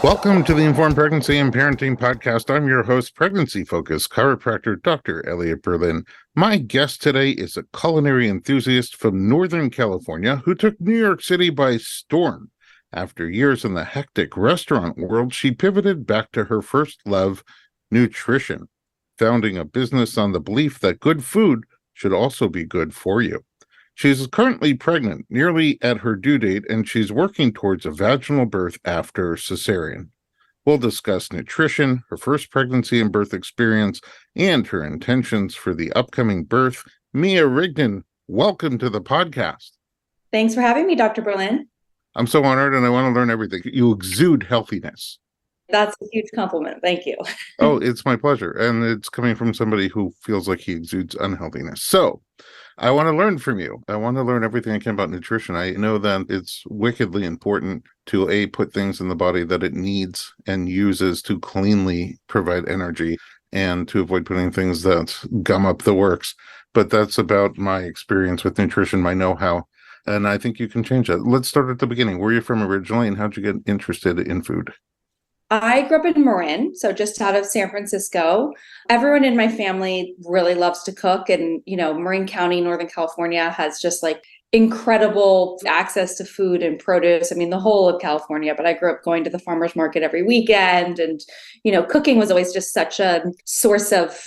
Welcome to the Informed Pregnancy and Parenting Podcast. I'm your host, pregnancy-focused chiropractor, Dr. Elliot Berlin. My guest today is a culinary enthusiast from Northern California who took New York City by storm. After years in the hectic restaurant world, she pivoted back to her first love, nutrition, founding a business on the belief that good food should also be good for you. She's currently pregnant, nearly at her due date, and she's working towards a vaginal birth after cesarean. We'll discuss nutrition, her first pregnancy and birth experience, and her intentions for the upcoming birth. Mia Rigden, welcome to the podcast. Thanks for having me, Dr. Berlin. I'm so honored, and I want to learn everything. You exude healthiness. That's a huge compliment. Thank you. Oh, it's my pleasure. And it's coming from somebody who feels like he exudes unhealthiness. So I want to learn from you. I want to learn everything I can about nutrition. I know that it's wickedly important to put things in the body that it needs and uses to cleanly provide energy, and to avoid putting things that gum up the works. But that's about my experience with nutrition, my know-how. And I think you can change that. Let's start at the beginning. Where are you from originally, and how'd you get interested in food? I grew up in Marin, so just out of San Francisco. Everyone in my family really loves to cook. And, Marin County, Northern California has just like incredible access to food and produce. I mean, the whole of California, but I grew up going to the farmer's market every weekend. And, cooking was always just such a source of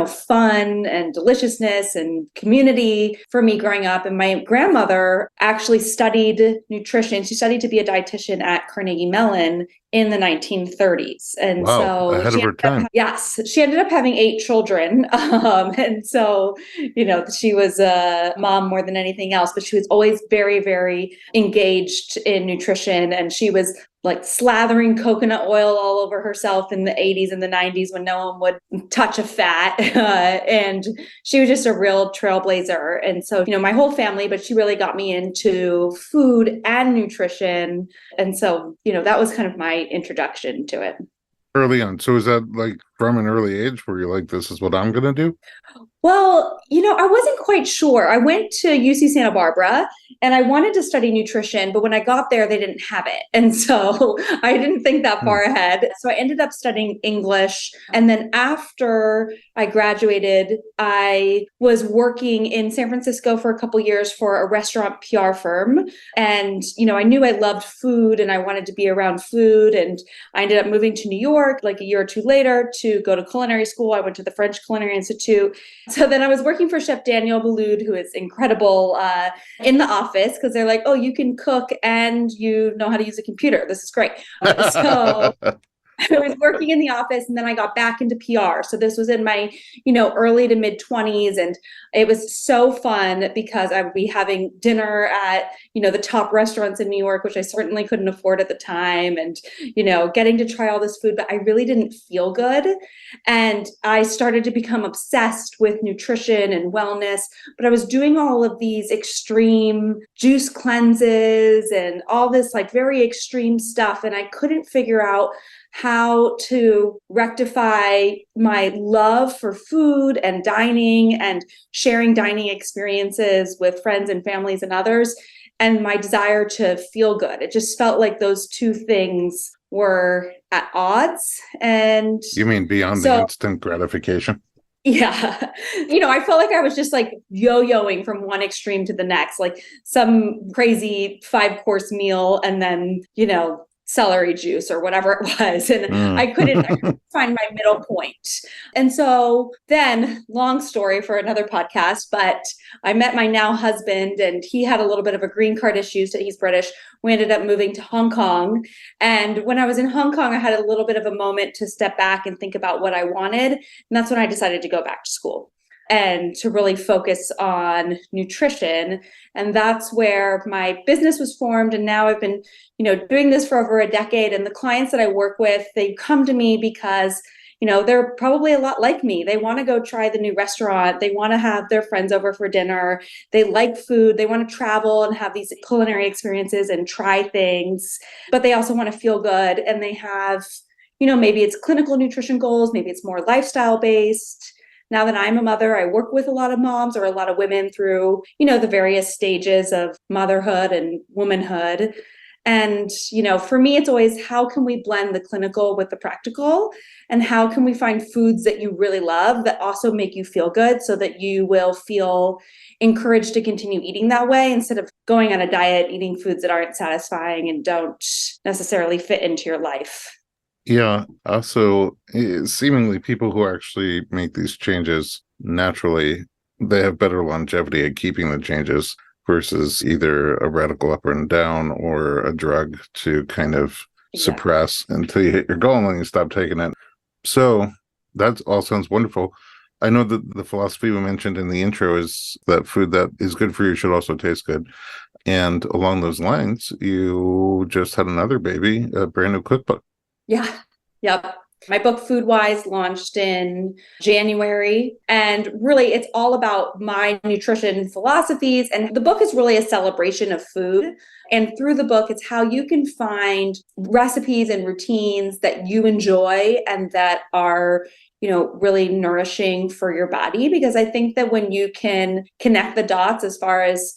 fun and deliciousness and community for me growing up. And my grandmother actually studied nutrition. She studied to be a dietitian at Carnegie Mellon in the 1930s. And wow, so ahead of her time. Yes, she ended up having 8 children. And so, she was a mom more than anything else, but she was always very, very engaged in nutrition. And she was like slathering coconut oil all over herself in the 80s and the 90s when no one would touch a fat. And she was just a real trailblazer. And so, my whole family, but she really got me into food and nutrition. And so, that was kind of my introduction to it. Early on. So is that like from an early age where you're like, this is what I'm going to do? Well, I wasn't quite sure. I went to UC Santa Barbara and I wanted to study nutrition, but when I got there, they didn't have it. And so I didn't think that far ahead. So I ended up studying English. And then after I graduated, I was working in San Francisco for a couple of years for a restaurant PR firm. And, I knew I loved food and I wanted to be around food. And I ended up moving to New York like a year or two later to go to culinary school. I went to the French Culinary Institute. So then I was working for Chef Daniel Boulud, who is incredible, in the office, because they're like, oh, you can cook and you know how to use a computer. This is great. So I was working in the office, and then I got back into PR. So this was in my, early to mid 20s. And it was so fun because I would be having dinner at, the top restaurants in New York, which I certainly couldn't afford at the time. And, getting to try all this food, but I really didn't feel good. And I started to become obsessed with nutrition and wellness, but I was doing all of these extreme juice cleanses and all this like very extreme stuff. And I couldn't figure out how to rectify my love for food and dining and sharing dining experiences with friends and families and others, and my desire to feel good. It just felt like those two things were at odds. And you mean beyond the instant gratification? Yeah. I felt like I was just like yo-yoing from one extreme to the next, like some crazy 5-course meal and then, celery juice or whatever it was. And I couldn't find my middle point. And so then, long story for another podcast, but I met my now husband and he had a little bit of a green card issue. So he's British. We ended up moving to Hong Kong. And when I was in Hong Kong, I had a little bit of a moment to step back and think about what I wanted. And that's when I decided to go back to school and to really focus on nutrition. And that's where my business was formed. And now I've been, doing this for over a decade. And the clients that I work with, they come to me because, they're probably a lot like me. They want to go try the new restaurant. They want to have their friends over for dinner. They like food. They want to travel and have these culinary experiences and try things, but they also want to feel good. And they have, maybe it's clinical nutrition goals. Maybe it's more lifestyle based. Now that I'm a mother, I work with a lot of moms or a lot of women through, the various stages of motherhood and womanhood. And, for me, it's always how can we blend the clinical with the practical, and how can we find foods that you really love that also make you feel good so that you will feel encouraged to continue eating that way instead of going on a diet, eating foods that aren't satisfying and don't necessarily fit into your life. Yeah. Also, seemingly people who actually make these changes naturally, they have better longevity at keeping the changes versus either a radical up and down or a drug to kind of suppress until you hit your goal and then you stop taking it. So that all sounds wonderful. I know that the philosophy we mentioned in the intro is that food that is good for you should also taste good. And along those lines, you just had another baby, a brand new cookbook. Yeah. Yep. My book, Food Wise, launched in January. And really, it's all about my nutrition philosophies. And the book is really a celebration of food. And through the book, it's how you can find recipes and routines that you enjoy and that are, really nourishing for your body. Because I think that when you can connect the dots as far as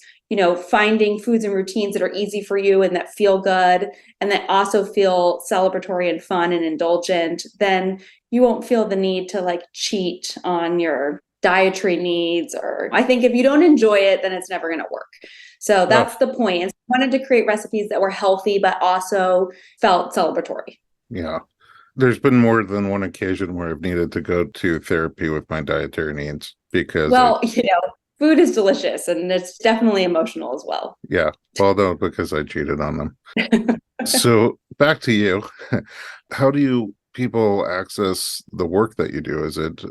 finding foods and routines that are easy for you and that feel good and that also feel celebratory and fun and indulgent, then you won't feel the need to cheat on your dietary needs. Or I think if you don't enjoy it, then it's never going to work. So that's the point. And I wanted to create recipes that were healthy, but also felt celebratory. Yeah. There's been more than one occasion where I've needed to go to therapy with my dietary needs because food is delicious and it's definitely emotional as well. Yeah. Well, no, because I cheated on them. So back to you. How do people access the work that you do? Is it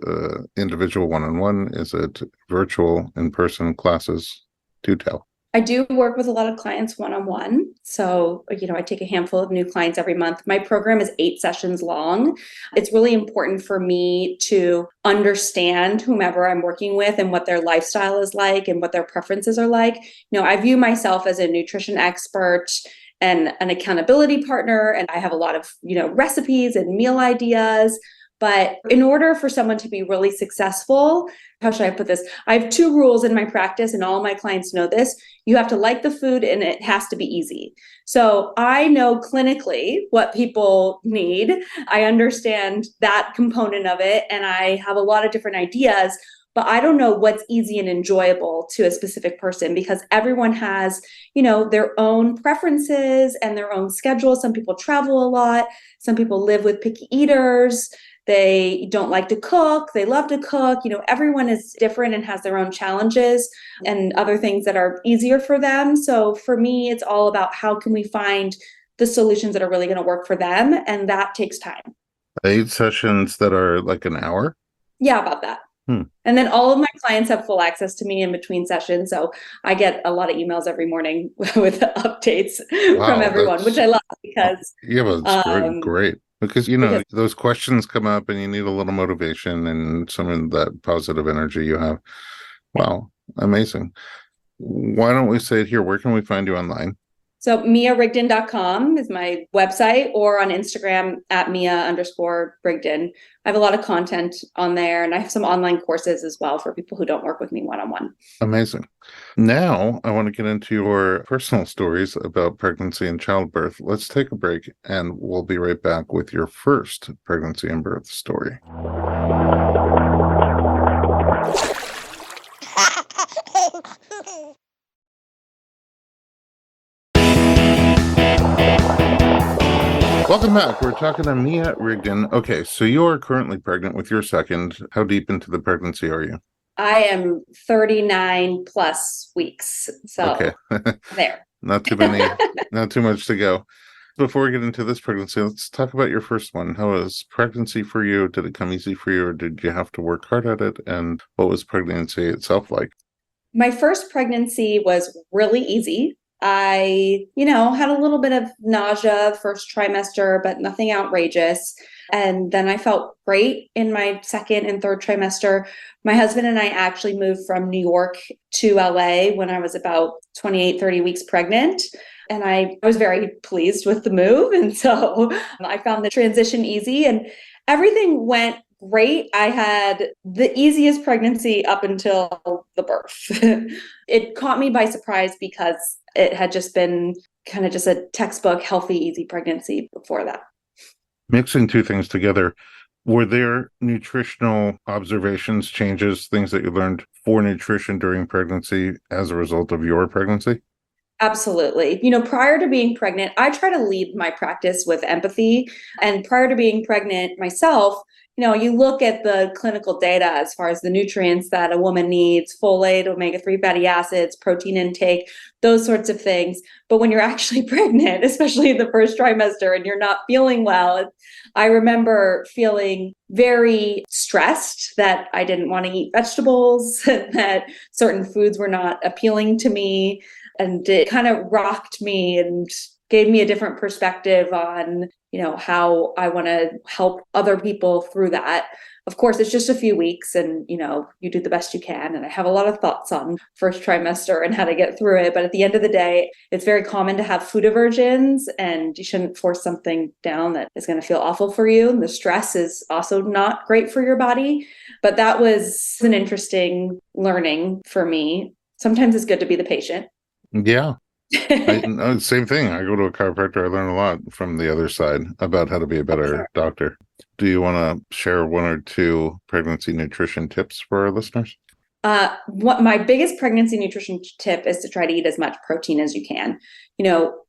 individual one-on-one? Is it virtual, in-person classes? Do tell. I do work with a lot of clients one-on-one. So, I take a handful of new clients every month. My program is 8 sessions long. It's really important for me to understand whomever I'm working with and what their lifestyle is like and what their preferences are like. I view myself as a nutrition expert and an accountability partner, and I have a lot of, recipes and meal ideas. But in order for someone to be really successful, how should I put this? I have 2 rules in my practice, and all my clients know this. You have to like the food, and it has to be easy. So I know clinically what people need. I understand that component of it, and I have a lot of different ideas. But I don't know what's easy and enjoyable to a specific person because everyone has, their own preferences and their own schedule. Some people travel a lot. Some people live with picky eaters. They don't like to cook. They love to cook. Everyone is different and has their own challenges and other things that are easier for them. So for me, it's all about how can we find the solutions that are really going to work for them. And that takes time. 8 sessions that are like an hour? Yeah, about that. And then all of my clients have full access to me in between sessions. So I get a lot of emails every morning with updates from everyone, which I love because... Yeah, but it's great. Because, those questions come up and you need a little motivation and some of that positive energy you have. Wow, amazing. Why don't we say it here? Where can we find you online? So miarigden.com is my website, or on Instagram at Mia_Rigden. I have a lot of content on there, and I have some online courses as well for people who don't work with me one-on-one. Amazing. Now I want to get into your personal stories about pregnancy and childbirth. Let's take a break and we'll be right back with your first pregnancy and birth story. Welcome back. We're talking to Mia Rigden. Okay, so you are currently pregnant with your second. How deep into the pregnancy are you? I am 39 plus weeks. So okay. There. Not too many, not too much to go. Before we get into this pregnancy, let's talk about your first one. How was pregnancy for you? Did it come easy for you, or did you have to work hard at it? And what was pregnancy itself like? My first pregnancy was really easy. I, had a little bit of nausea first trimester, but nothing outrageous. And then I felt great in my second and third trimester. My husband and I actually moved from New York to LA when I was about 28, 30 weeks pregnant. And I was very pleased with the move. And so I found the transition easy and everything went great. I had the easiest pregnancy up until the birth. It caught me by surprise because it had just been kind of just a textbook, healthy, easy pregnancy before that. Mixing two things together, were there nutritional observations, changes, things that you learned for nutrition during pregnancy as a result of your pregnancy? Absolutely. Prior to being pregnant, I try to lead my practice with empathy. And prior to being pregnant myself, you look at the clinical data as far as the nutrients that a woman needs, folate, omega-3 fatty acids, protein intake, those sorts of things. But when you're actually pregnant, especially in the first trimester, and you're not feeling well, I remember feeling very stressed that I didn't want to eat vegetables, that certain foods were not appealing to me. And it kind of rocked me and gave me a different perspective on, how I want to help other people through that. Of course, it's just a few weeks and, you do the best you can. And I have a lot of thoughts on first trimester and how to get through it. But at the end of the day, it's very common to have food aversions and you shouldn't force something down that is going to feel awful for you. And the stress is also not great for your body. But that was an interesting learning for me. Sometimes it's good to be the patient. Yeah. Same thing. I go to a chiropractor. I learn a lot from the other side about how to be a better doctor. Do you want to share one or two pregnancy nutrition tips for our listeners? What my biggest pregnancy nutrition tip is to try to eat as much protein as you can.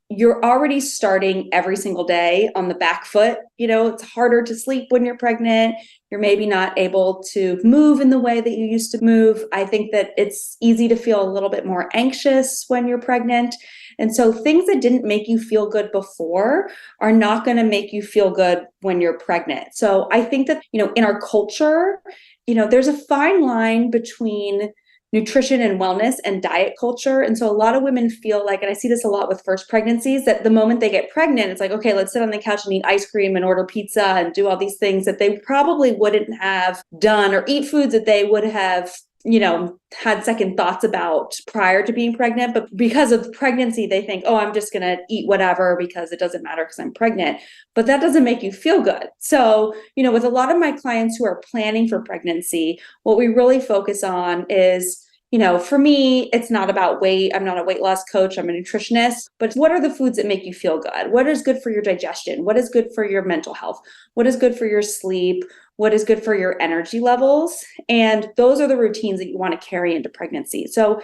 You're already starting every single day on the back foot. It's harder to sleep when you're pregnant. You're maybe not able to move in the way that you used to move. I think that it's easy to feel a little bit more anxious when you're pregnant. And so things that didn't make you feel good before are not going to make you feel good when you're pregnant. So I think that, in our culture, there's a fine line between nutrition and wellness and diet culture. And so a lot of women feel like, and I see this a lot with first pregnancies, that the moment they get pregnant, it's like, okay, let's sit on the couch and eat ice cream and order pizza and do all these things that they probably wouldn't have done, or eat foods that they would have had second thoughts about prior to being pregnant. But because of pregnancy, they think, oh, I'm just going to eat whatever because it doesn't matter because I'm pregnant. But that doesn't make you feel good. So, with a lot of my clients who are planning for pregnancy, what we really focus on is, for me, it's not about weight. I'm not a weight loss coach. I'm a nutritionist. But what are the foods that make you feel good? What is good for your digestion? What is good for your mental health? What is good for your sleep? What is good for your energy levels? And those are the routines that you want to carry into pregnancy. So,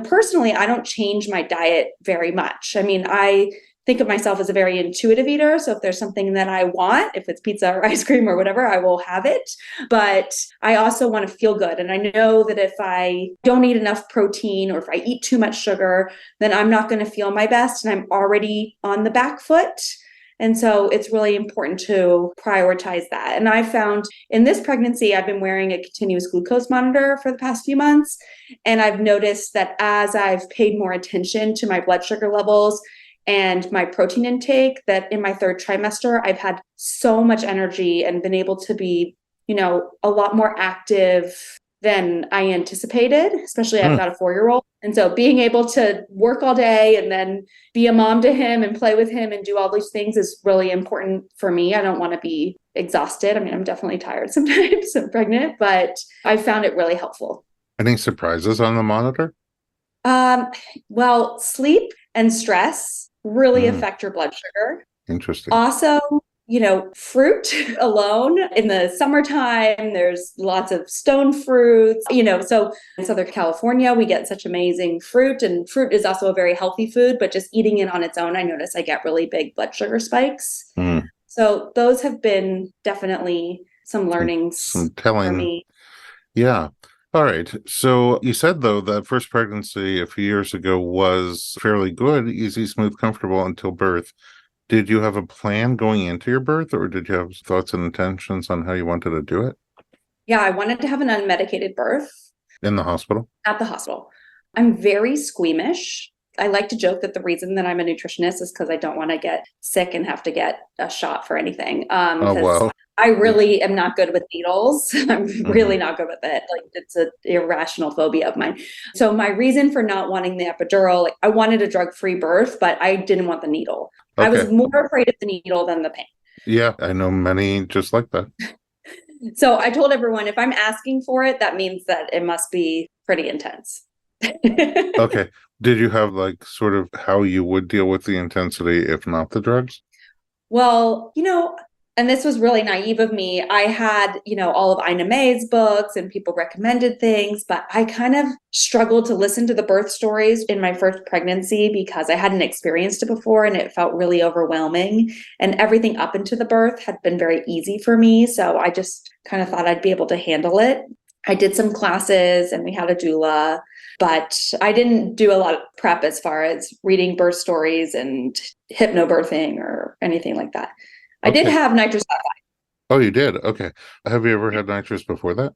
personally, I don't change my diet very much. I mean, I think of myself as a very intuitive eater. So if there's something that I want, if it's pizza or ice cream or whatever, I will have it. But I also want to feel good. And I know that if I don't eat enough protein or if I eat too much sugar, then I'm not going to feel my best. And I'm already on the back foot. And so it's really important to prioritize that. And I found in this pregnancy, I've been wearing a continuous glucose monitor for the past few months. And I've noticed that as I've paid more attention to my blood sugar levels and my protein intake, that in my third trimester, I've had so much energy and been able to be, a lot more active than I anticipated, especially I've got a 4-year-old. And so being able to work all day and then be a mom to him and play with him and do all these things is really important for me. I don't want to be exhausted. I mean, I'm definitely tired sometimes. I'm pregnant, but I found it really helpful. Any surprises on the monitor? Well, sleep and stress really affect your blood sugar. Interesting. Also, fruit alone in the summertime, there's lots of stone fruits, so in Southern California, we get such amazing fruit, and fruit is also a very healthy food, but just eating it on its own, I notice I get really big blood sugar spikes. So those have been definitely some learnings some telling for me. Yeah. All right. So you said, though, that first pregnancy a few years ago was fairly good, easy, smooth, comfortable until birth. Did you have a plan going into your birth, or did you have thoughts and intentions on how you wanted to do it? Yeah, I wanted to have an unmedicated birth. In the hospital? At the hospital. I'm very squeamish. I like to joke that the reason that I'm a nutritionist is because I don't want to get sick and have to get a shot for anything. Oh, wow. I really am not good with needles. I'm really not good with it. Like, it's an irrational phobia of mine. So my reason for not wanting the epidural, I wanted a drug-free birth, but I didn't want the needle. Okay. I was more afraid of the needle than the pain. Yeah, I know many just like that. So I told everyone, if I'm asking for it, that means that it must be pretty intense. Okay. Did you have like sort of how you would deal with the intensity if not the drugs? Well, and this was really naive of me. I had, all of Ina May's books and people recommended things, but I kind of struggled to listen to the birth stories in my first pregnancy because I hadn't experienced it before and it felt really overwhelming. And everything up into the birth had been very easy for me. So I just kind of thought I'd be able to handle it. I did some classes and we had a doula, but I didn't do a lot of prep as far as reading birth stories and hypnobirthing or anything like that. I did Okay. have nitrous oxide. Oh, you did? Okay. Have you ever had nitrous before that?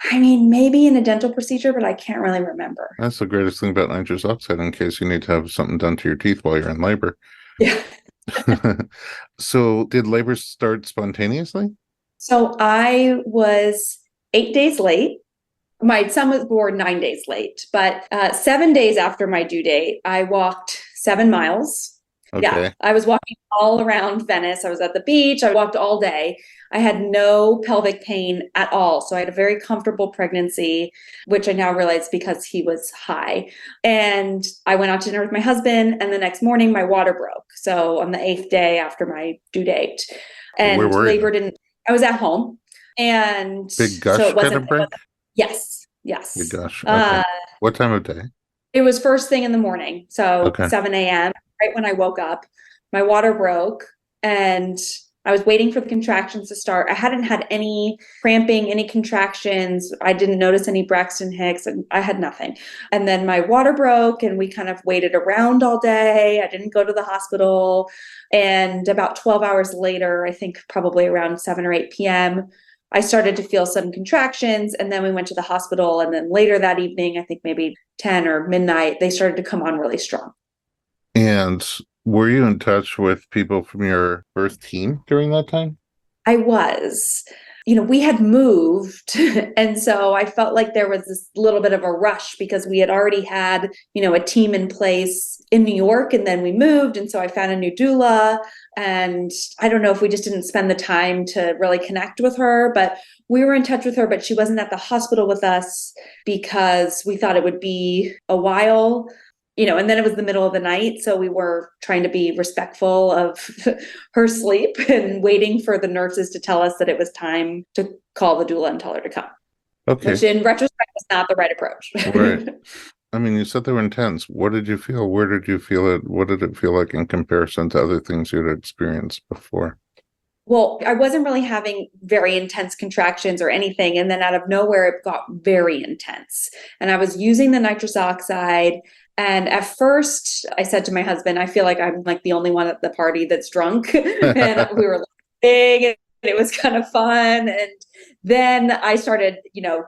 I mean, maybe in a dental procedure, but I can't really remember. That's the greatest thing about nitrous oxide in case you need to have something done to your teeth while you're in labor. Yeah. So did labor start spontaneously? So I was 8 days late. My son was born 9 days late, but 7 days after my due date, I walked 7 miles. Yeah, Okay. I was walking all around Venice. I was at the beach. I walked all day. I had no pelvic pain at all. So I had a very comfortable pregnancy, which I now realize because he was high. And I went out to dinner with my husband. And the next morning, my water broke. So on the 8th day after my due date, Where and were you? labor didn't, I was at home. And Big so gush it kind wasn't, of break? yes, Big yes. gush. Okay. What time of day? It was first thing in the morning. So Okay. 7 a.m., right when I woke up, my water broke and I was waiting for the contractions to start. I hadn't had any cramping, any contractions. I didn't notice any Braxton Hicks and I had nothing. And then my water broke and we kind of waited around all day. I didn't go to the hospital. And about 12 hours later, I think probably around 7 or 8 p.m., I started to feel some contractions and then we went to the hospital. And then later that evening, I think maybe 10 or midnight, they started to come on really strong. And were you in touch with people from your birth team during that time? I was. We had moved. And so I felt like there was this little bit of a rush because we had already had, a team in place in New York and then we moved. And so I found a new doula. And I don't know if we just didn't spend the time to really connect with her, but we were in touch with her, but she wasn't at the hospital with us because we thought it would be a while. And then it was the middle of the night. So we were trying to be respectful of her sleep and waiting for the nurses to tell us that it was time to call the doula and tell her to come, Okay. which in retrospect was not the right approach. Right. I mean, you said they were intense. What did you feel? Where did you feel it? What did it feel like in comparison to other things you'd experienced before? Well, I wasn't really having very intense contractions or anything. And then out of nowhere, it got very intense. And I was using the nitrous oxide. And at first, I said to my husband, I feel like I'm like the only one at the party that's drunk. And we were big and it was kind of fun. And then I started,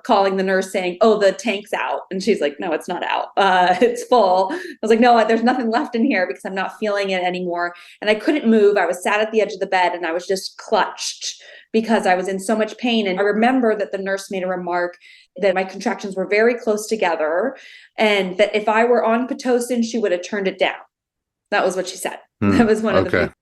calling the nurse saying, oh, the tank's out. And she's like, no, it's not out. It's full. I was like, no, there's nothing left in here because I'm not feeling it anymore. And I couldn't move. I was sat at the edge of the bed and I was just clutched because I was in so much pain. And I remember that the nurse made a remark that my contractions were very close together and that if I were on Pitocin, she would have turned it down. That was what she said. That was one of the Okay. few.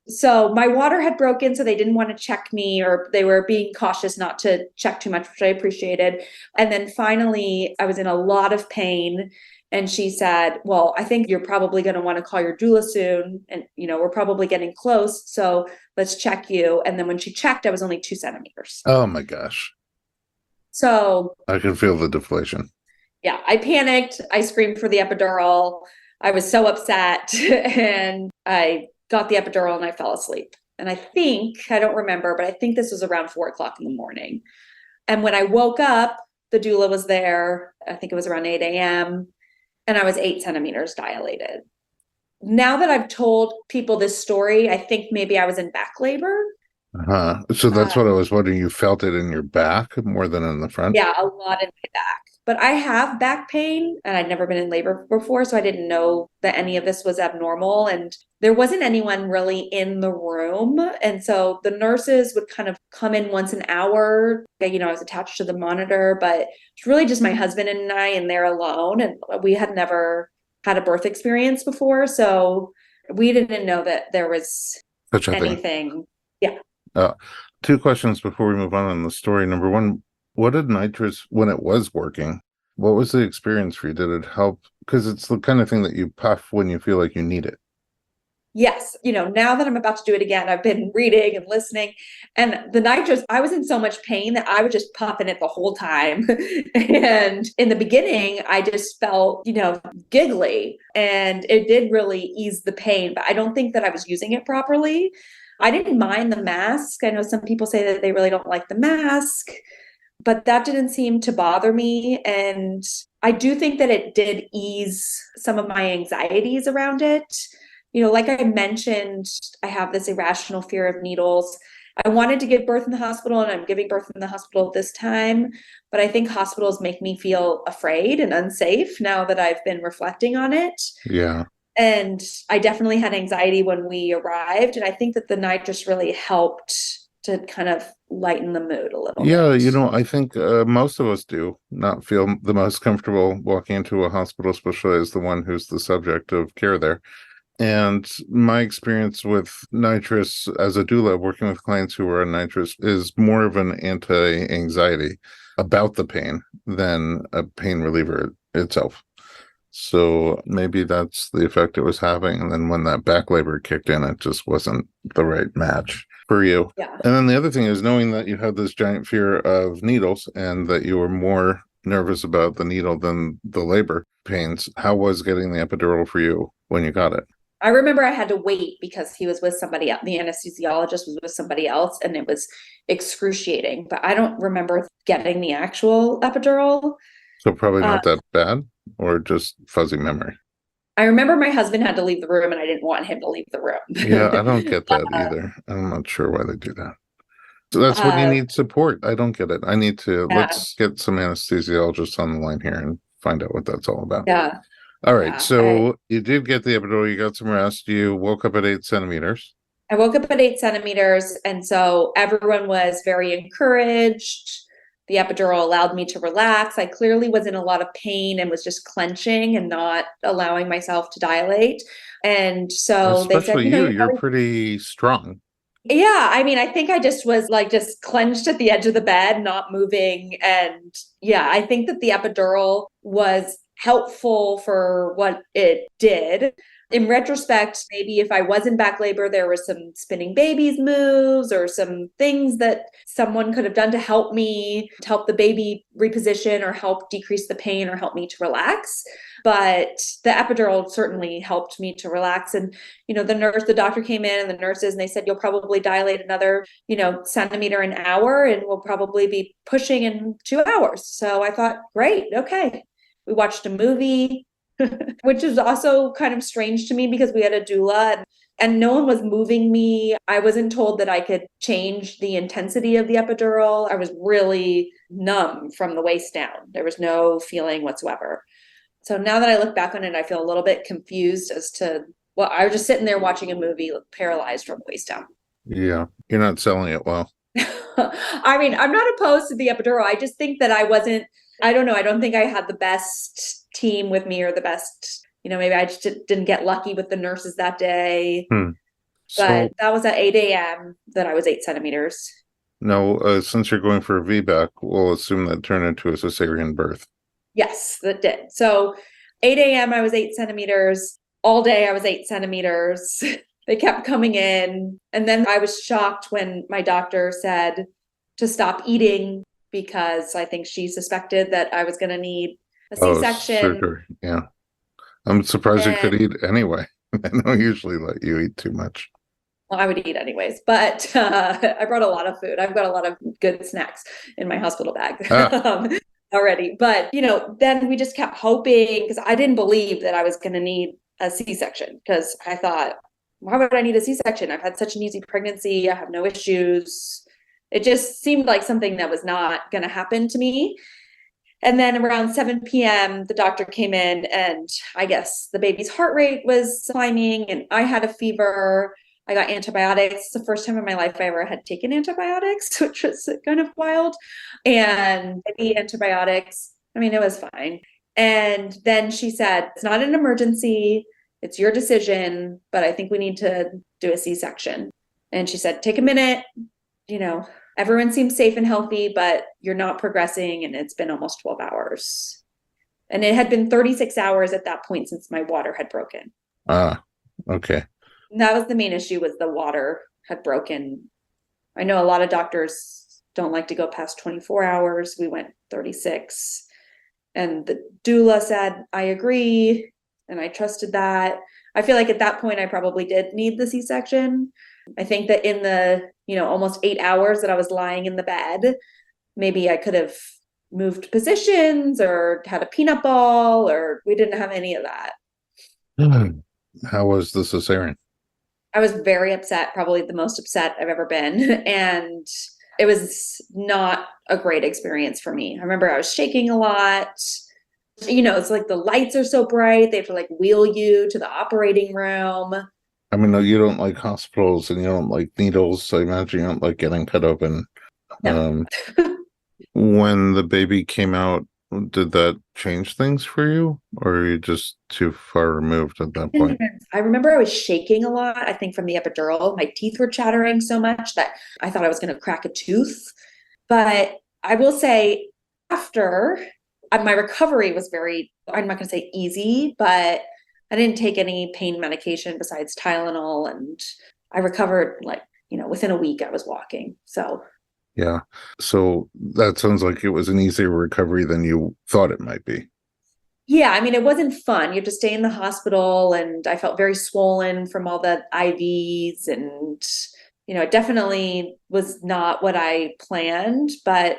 So my water had broken, so they didn't want to check me, or they were being cautious not to check too much, which I appreciated. And then finally, I was in a lot of pain. And she said, well, I think you're probably going to want to call your doula soon. And, we're probably getting close. So let's check you. And then when she checked, I was only 2 centimeters. Oh my gosh. So I can feel the deflation. yeah, I panicked. I screamed for the epidural. I was so upset. And I got the epidural and I fell asleep. And I don't remember, but I think this was around 4 o'clock in the morning. And when I woke up, the doula was there. I think it was around 8 a.m. And I was 8 centimeters dilated. Now that I've told people this story, I think maybe I was in back labor. So that's what I was wondering. You felt it in your back more than in the front? Yeah, a lot in my back. But I have back pain and I'd never been in labor before. So I didn't know that any of this was abnormal. And there wasn't anyone really in the room. And so the nurses would kind of come in once an hour. I was attached to the monitor, but it's really just my husband and I, and they're alone. And we had never had a birth experience before. So we didn't know that there was Such a thing. anything. Yeah. Two questions before we move on the story. Number one, what did nitrous, when it was working, what was the experience for you? Did it help? Because it's the kind of thing that you puff when you feel like you need it. Yes. Now that I'm about to do it again, I've been reading and listening, and the nitrous, I was in so much pain that I would just puff in it the whole time. And in the beginning, I just felt, giggly, and it did really ease the pain, but I don't think that I was using it properly. I didn't mind the mask. I know some people say that they really don't like the mask, but that didn't seem to bother me. And I do think that it did ease some of my anxieties around it. Like I mentioned, I have this irrational fear of needles. I wanted to give birth in the hospital, and I'm giving birth in the hospital this time, but I think hospitals make me feel afraid and unsafe now that I've been reflecting on it. Yeah. And I definitely had anxiety when we arrived, and I think that the night just really helped to kind of lighten the mood a little bit. I think most of us do not feel the most comfortable walking into a hospital, especially as the one who's the subject of care there. And my experience with nitrous as a doula, working with clients who are on nitrous, is more of an anti-anxiety about the pain than a pain reliever itself. So maybe that's the effect it was having. And then when that back labor kicked in, it just wasn't the right match for you. Yeah. And then the other thing is knowing that you had this giant fear of needles and that you were more nervous about the needle than the labor pains. How was getting the epidural for you when you got it? I remember I had to wait because he was with somebody else. The anesthesiologist was with somebody else, and it was excruciating, but I don't remember getting the actual epidural. So probably not that bad, or just fuzzy memory. I remember my husband had to leave the room, and I didn't want him to leave the room. Yeah, I don't get that either. I'm not sure why they do that. So that's when you need support. I don't get it. I need to, let's get some anesthesiologists on the line here and find out what that's all about. Yeah. All right. So you did get the epidural, you got some rest, you woke up at 8 centimeters. I woke up at 8 centimeters. And so everyone was very encouraged. The epidural allowed me to relax. I clearly was in a lot of pain and was just clenching and not allowing myself to dilate. And so especially they said, you're pretty strong. Yeah. I mean, I think I just was just clenched at the edge of the bed, not moving. And yeah, I think that the epidural was helpful for what it did. In retrospect, maybe if I was in back labor, there were some spinning babies moves or some things that someone could have done to help me, to help the baby reposition or help decrease the pain or help me to relax. But the epidural certainly helped me to relax. And, the doctor came in and the nurses, and they said, you'll probably dilate another, centimeter an hour, and we'll probably be pushing in 2 hours. So I thought, great. Okay. We watched a movie, which is also kind of strange to me because we had a doula and no one was moving me. I wasn't told that I could change the intensity of the epidural. I was really numb from the waist down. There was no feeling whatsoever. So now that I look back on it, I feel a little bit confused as to, I was just sitting there watching a movie, paralyzed from the waist down. Yeah, you're not selling it well. I mean, I'm not opposed to the epidural. I just think that I don't know. I don't think I had the best team with me or the best, maybe I just didn't get lucky with the nurses that day. But that was at 8 a.m. that I was 8 centimeters. No, since you're going for a VBAC, we'll assume that turned into a cesarean birth. Yes, that did. So 8 a.m. I was 8 centimeters. All day I was 8 centimeters. They kept coming in. And then I was shocked when my doctor said to stop eating because I think she suspected that I was going to need a C-section. Surgery. Yeah. I'm surprised you could eat anyway. I don't usually let you eat too much. Well, I would eat anyways, but I brought a lot of food. I've got a lot of good snacks in my hospital bag already. But, then we just kept hoping because I didn't believe that I was going to need a C-section because I thought, why would I need a C-section? I've had such an easy pregnancy. I have no issues. It just seemed like something that was not going to happen to me. And then around 7 p.m., the doctor came in and I guess the baby's heart rate was climbing and I had a fever. I got antibiotics. It's the first time in my life I ever had taken antibiotics, which was kind of wild. And the antibiotics, it was fine. And then she said, it's not an emergency. It's your decision, but I think we need to do a C-section. And she said, take a minute, you know, everyone seems safe and healthy, but you're not progressing. And it's been almost 12 hours. And it had been 36 hours at that point since my water had broken. Ah, okay. And that was the main issue, was the water had broken. I know a lot of doctors don't like to go past 24 hours. We went 36. And the doula said, I agree. And I trusted that. I feel like at that point, I probably did need the C-section. I think that in the, almost 8 hours that I was lying in the bed, maybe I could have moved positions or had a peanut ball, or we didn't have any of that. How was the cesarean? I was very upset, probably the most upset I've ever been. And it was not a great experience for me. I remember I was shaking a lot. It's like the lights are so bright. They have to like wheel you to the operating room. I mean, no, you don't like hospitals and you don't like needles, so I imagine you don't like getting cut open. No. When the baby came out, did that change things for you, or are you just too far removed at that point? I remember I was shaking a lot, I think from the epidural. My teeth were chattering so much that I thought I was going to crack a tooth. But I will say, after my recovery was I'm not going to say easy, but I didn't take any pain medication besides Tylenol. And I recovered within a week I was walking. So yeah. So that sounds like it was an easier recovery than you thought it might be. Yeah, I mean, it wasn't fun. You have to stay in the hospital, and I felt very swollen from all the IVs, and it definitely was not what I planned. But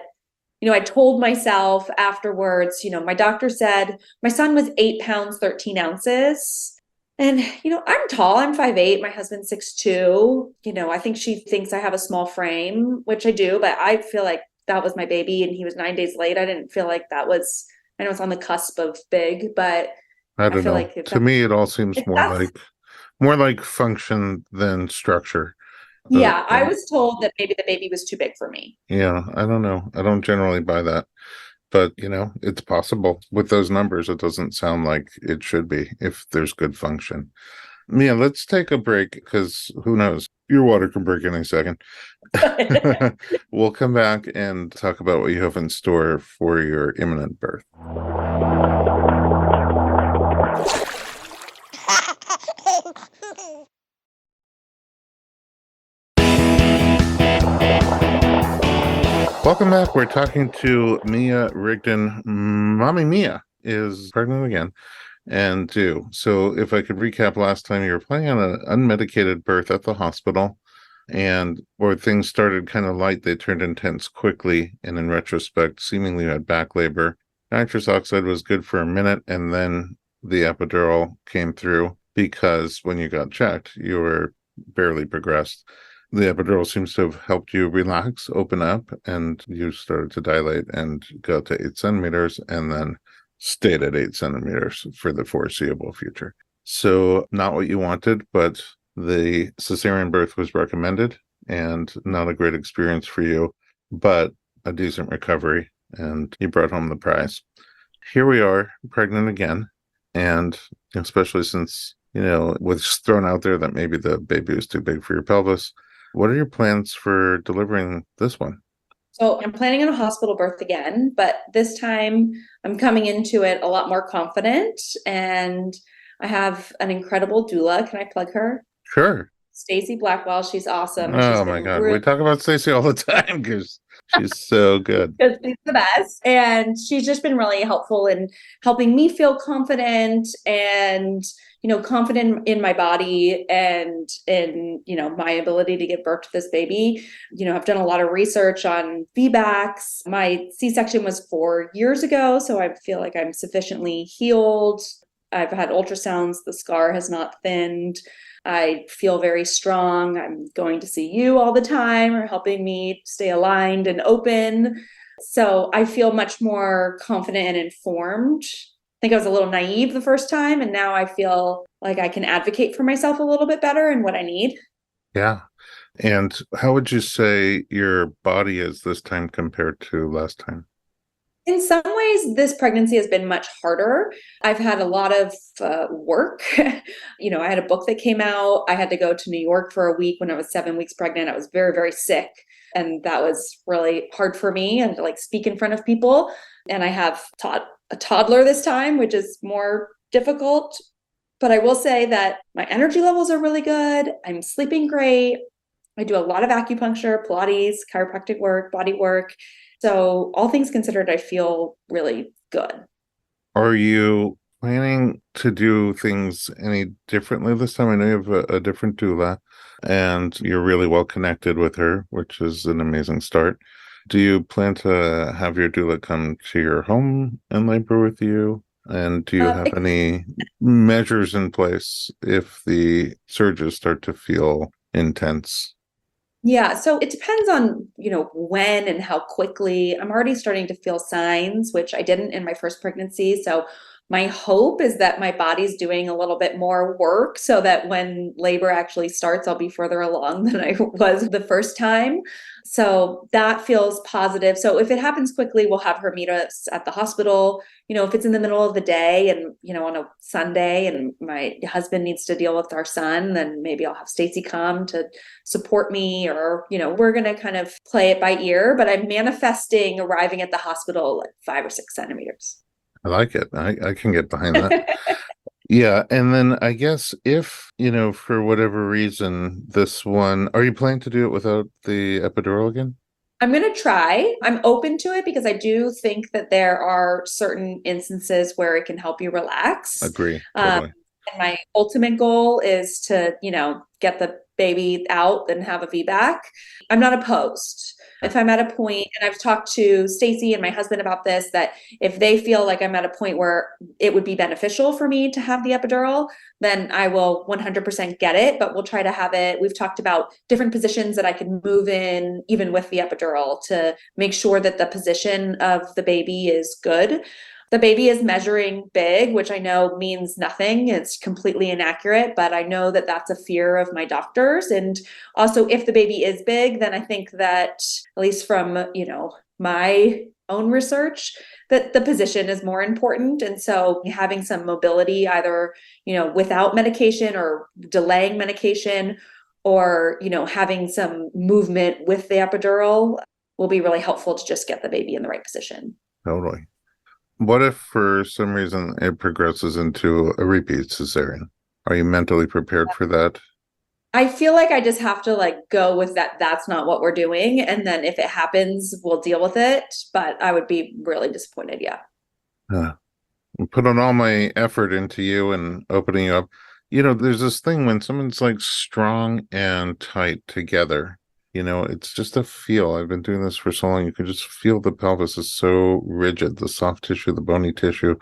I told myself afterwards, my doctor said my son was 8 pounds, 13 ounces. And, I'm tall, I'm 5'8", my husband's 6'2". I think she thinks I have a small frame, which I do, but I feel like that was my baby and he was 9 days late. I didn't feel like that was, I know it's on the cusp of big, but I I don't feel know. like To me, it all seems if that's, more like function than structure. yeah, I was told that maybe the baby was too big for me. Yeah, I don't know. I don't generally buy that. But, it's possible. With those numbers, it doesn't sound like it should be if there's good function. Mia, let's take a break because who knows? Your water can break any second. We'll come back and talk about what you have in store for your imminent birth. Welcome back. We're talking to Mia Rigden. Mommy Mia is pregnant again and due. So if I could recap, last time you were planning on an unmedicated birth at the hospital, and where things started kind of light, they turned intense quickly. And in retrospect, seemingly you had back labor. Nitrous oxide was good for a minute, and then the epidural came through because when you got checked, you were barely progressed. The epidural seems to have helped you relax, open up, and you started to dilate and go to 8 centimeters and then stayed at 8 centimeters for the foreseeable future. So not what you wanted, but the cesarean birth was recommended and not a great experience for you, but a decent recovery, and you brought home the prize. Here we are, pregnant again, and especially since, it was thrown out there that maybe the baby was too big for your pelvis. What are your plans for delivering this one? So I'm planning on a hospital birth again, but this time I'm coming into it a lot more confident, and I have an incredible doula. Can I plug her? Sure. Stacy Blackwell. She's awesome. And she's Oh my been God. We talk about Stacey all the time because she's so good. She's the best. And she's just been really helpful in helping me feel confident and, confident in my body and in, my ability to give birth to this baby. I've done a lot of research on VBACs. My C-section was 4 years ago, so I feel like I'm sufficiently healed. I've had ultrasounds. The scar has not thinned. I feel very strong. I'm going to see you all the time, or helping me stay aligned and open. So I feel much more confident and informed. I think I was a little naive the first time, and now I feel like I can advocate for myself a little bit better and what I need. Yeah. And how would you say your body is this time compared to last time? In some ways, this pregnancy has been much harder. I've had a lot of work. I had a book that came out. I had to go to New York for a week when I was 7 weeks pregnant. I was very, very sick. And that was really hard for me, and to like speak in front of people. And I have taught a toddler this time, which is more difficult. But I will say that my energy levels are really good. I'm sleeping great. I do a lot of acupuncture, Pilates, chiropractic work, body work. So all things considered, I feel really good. Are you planning to do things any differently this time? I know you have a different doula and you're really well connected with her, which is an amazing start. Do you plan to have your doula come to your home and labor with you? And do you have any measures in place if the surges start to feel intense? Yeah, so it depends on, when and how quickly. I'm already starting to feel signs, which I didn't in my first pregnancy. So my hope is that my body's doing a little bit more work so that when labor actually starts, I'll be further along than I was the first time. So that feels positive. So if it happens quickly, we'll have her meet us at the hospital. If it's in the middle of the day and, on a Sunday and my husband needs to deal with our son, then maybe I'll have Stacy come to support me, or, we're going to kind of play it by ear, but I'm manifesting arriving at the hospital like 5 or 6 centimeters. I like it. I can get behind that. Yeah. And then I guess if, for whatever reason, are you planning to do it without the epidural again? I'm going to try. I'm open to it because I do think that there are certain instances where it can help you relax. Agree. Um, Totally. and my ultimate goal is to, get the baby out and have a VBAC. I'm not opposed. If I'm at a point, and I've talked to Stacy and my husband about this, that if they feel like I'm at a point where it would be beneficial for me to have the epidural, then I will 100% get it, but we'll try to have it. We've talked about different positions that I can move in, even with the epidural, to make sure that the position of the baby is good. The baby is measuring big, which I know means nothing. It's completely inaccurate, but I know that that's a fear of my doctors. And also, if the baby is big, then I think that, at least from, my own research, that the position is more important. And so having some mobility, either, without medication or delaying medication, or, having some movement with the epidural will be really helpful to just get the baby in the right position. Totally. What if for some reason it progresses into a repeat cesarean? Are you mentally prepared for that? I feel like I just have to go with that. That's not what we're doing. And then if it happens, we'll deal with it. But I would be really disappointed. Yeah. I'm putting all my effort into you and opening you up. There's this thing when someone's like strong and tight together, it's just a feel. I've been doing this for so long. You can just feel the pelvis is so rigid, the soft tissue, the bony tissue.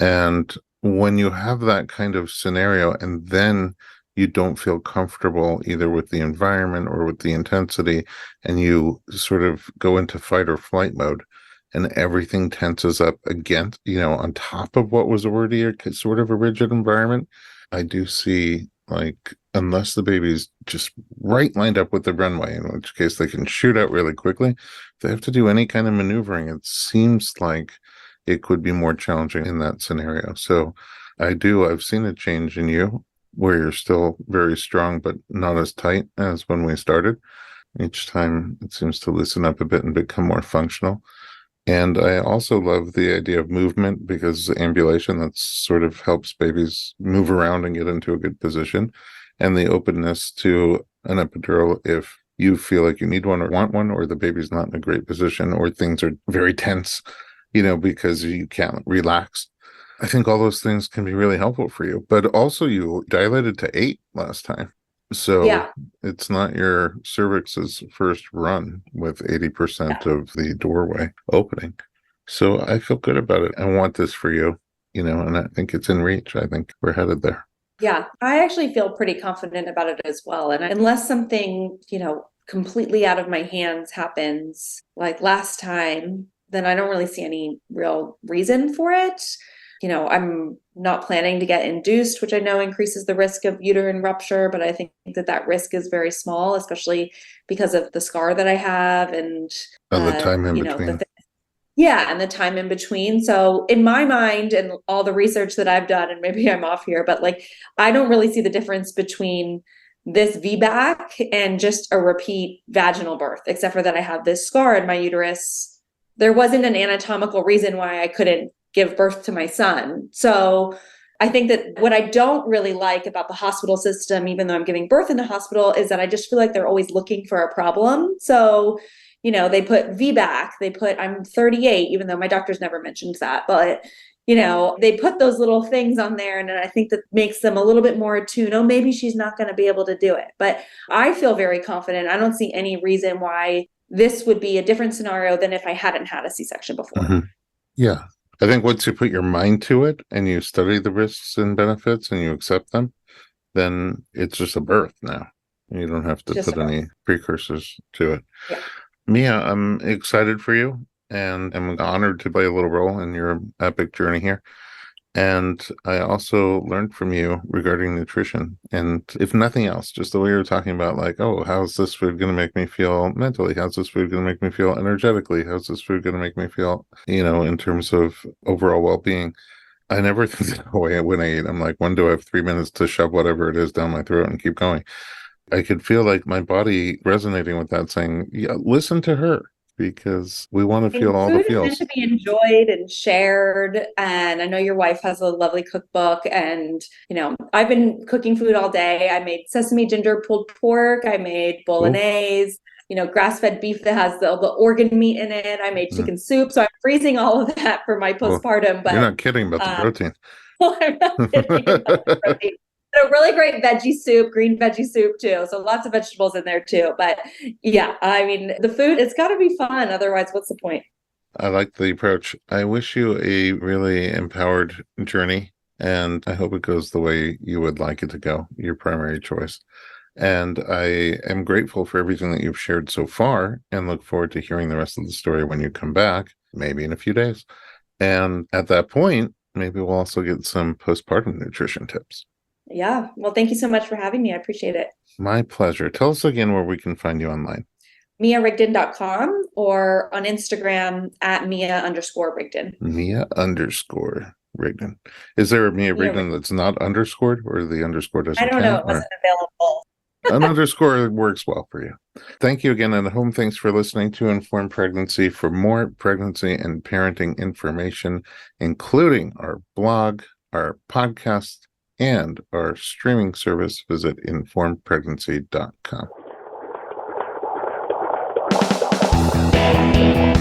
And when you have that kind of scenario and then you don't feel comfortable either with the environment or with the intensity, and you sort of go into fight or flight mode, and everything tenses up against, on top of what was already a sort of a rigid environment. I do see, like, unless the baby's just right lined up with the runway, in which case they can shoot out really quickly, if they have to do any kind of maneuvering, it seems like it could be more challenging in that scenario. So I've seen a change in you where you're still very strong, but not as tight as when we started. Each time it seems to loosen up a bit and become more functional. And I also love the idea of movement, because ambulation, that sort of helps babies move around and get into a good position. And the openness to an epidural if you feel like you need one or want one, or the baby's not in a great position, or things are very tense, because you can't relax. I think all those things can be really helpful for you. But also, you dilated to 8 last time. So Yeah. it's not your cervix's first run with 80% of the doorway opening. So I feel good about it. I want this for you, and I think it's in reach. I think we're headed there. Yeah. I actually feel pretty confident about it as well. And unless something, completely out of my hands happens like last time, then I don't really see any real reason for it. I'm not planning to get induced, which I know increases the risk of uterine rupture, but I think that risk is very small, especially because of the scar that I have and, And the time in you know, between. and the time in between. So in my mind and all the research that I've done, and maybe I'm off here, but I don't really see the difference between this VBAC and just a repeat vaginal birth, except for that I have this scar in my uterus. There wasn't an anatomical reason why I couldn't give birth to my son. So I think that what I don't really like about the hospital system, even though I'm giving birth in the hospital, is that I just feel like they're always looking for a problem. So, they put VBAC, they put I'm 38, even though my doctor's never mentioned that, but they put those little things on there, and I think that makes them a little bit more attuned. Oh, maybe she's not going to be able to do it. But I feel very confident. I don't see any reason why this would be a different scenario than if I hadn't had a C-section before. Mm-hmm. Yeah. I think once you put your mind to it and you study the risks and benefits and you accept them, then it's just a birth now. You don't have to put any precursors to it. Yeah. Mia, I'm excited for you. And I'm honored to play a little role in your epic journey here. And I also learned from you regarding nutrition. And if nothing else, just the way you're talking about, like, oh, how's this food going to make me feel mentally? How's this food going to make me feel energetically? How's this food going to make me feel, in terms of overall well-being? I never think that way when I eat. I'm like, when do I have 3 minutes to shove whatever it is down my throat and keep going? I could feel like my body resonating with that, saying, yeah, listen to her. Because we want to feel all the feels. Food is meant to be enjoyed and shared. And I know your wife has a lovely cookbook. And, I've been cooking food all day. I made sesame ginger pulled pork. I made bolognese, grass-fed beef that has the organ meat in it. I made chicken soup. So I'm freezing all of that for my postpartum. But you're not kidding about the protein. Well, I'm not kidding about the protein. A really great veggie soup, green veggie soup too. So lots of vegetables in there too. But yeah, I mean, the food, it's got to be fun. Otherwise, what's the point? I like the approach. I wish you a really empowered journey, and I hope it goes the way you would like it to go, your primary choice. And I am grateful for everything that you've shared so far and look forward to hearing the rest of the story when you come back, maybe in a few days. And at that point, maybe we'll also get some postpartum nutrition tips. Yeah. Well, thank you so much for having me. I appreciate it. My pleasure. Tell us again where we can find you online. MiaRigden.com or on Instagram at Mia_Rigden. Mia_Rigden. Is there a Mia Rigden that's not underscored, or the underscore doesn't count? I don't know. It wasn't available. An underscore works well for you. Thank you again. And at home, thanks for listening to Informed Pregnancy. For more pregnancy and parenting information, including our blog, our podcast, and our streaming service, visit informedpregnancy.com.